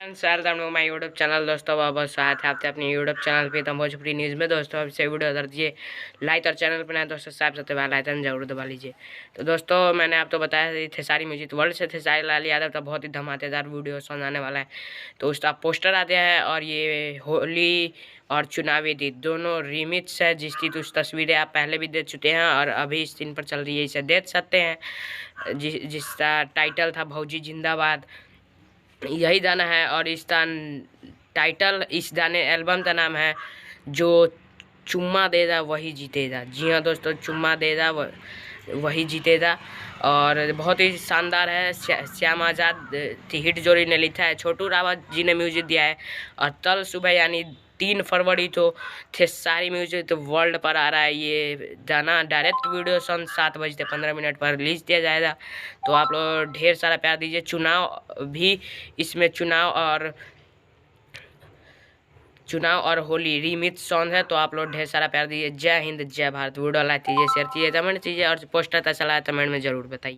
Welcome to my YouTube channel. दोस्तों बहुत स्वागत है आपके अपने यूट्यूब चैनल पे तम भोजपुरी न्यूज़ में। दोस्तों आपसे वीडियो कर दीजिए लाइक और चैनल पर नए दोस्तों साहब सबसे पहले आइकन जरूर दबा लीजिए। तो दोस्तों मैंने आपको बताया खेसारी म्यूजिक वर्ल्ड से खेसारी लाल यादव का बहुत ही धमाकेदार वीडियो सॉन्ग आने वाला है। तो उसका पोस्टर आ गया है और ये होली और चुनावी गीत दोनों रिमिक्स है, जिसकी कुछ तस्वीरें आप पहले भी देख चुके हैं और अभी इस दिन पर चल रही है, इसे देख सकते हैं। जिसका टाइटल था भौजी जिंदाबाद, यही गाना है। और इसका टाइटल इस गाने एल्बम का नाम है जो चुम्मा देगा वही जीतेगा। जी हाँ दोस्तों, चुम्मा देगा वही जीतेगा। और बहुत ही शानदार है। श्याम आज़ाद की हिट जोड़ी ने लिखा है, छोटू रावत जी ने म्यूजिक दिया है। और कल सुबह यानी 3 फरवरी तो खेसारी म्यूजिक तो वर्ल्ड पर आ रहा है। ये गाना डायरेक्ट वीडियो सॉन्ग 7:15 पर रिलीज किया जाएगा। तो आप लोग ढेर सारा प्यार दीजिए। चुनाव भी इसमें चुनाव और होली रीमिक्स सॉन्ग है, तो आप लोग ढेर सारा प्यार दीजिए। जय हिंद जय भारत। वीडियो लाइक कीजिए, शेयर कीजिए, कमेंट कीजिए और पोस्टर कैसा लगा कमेंट में जरूर बताइए।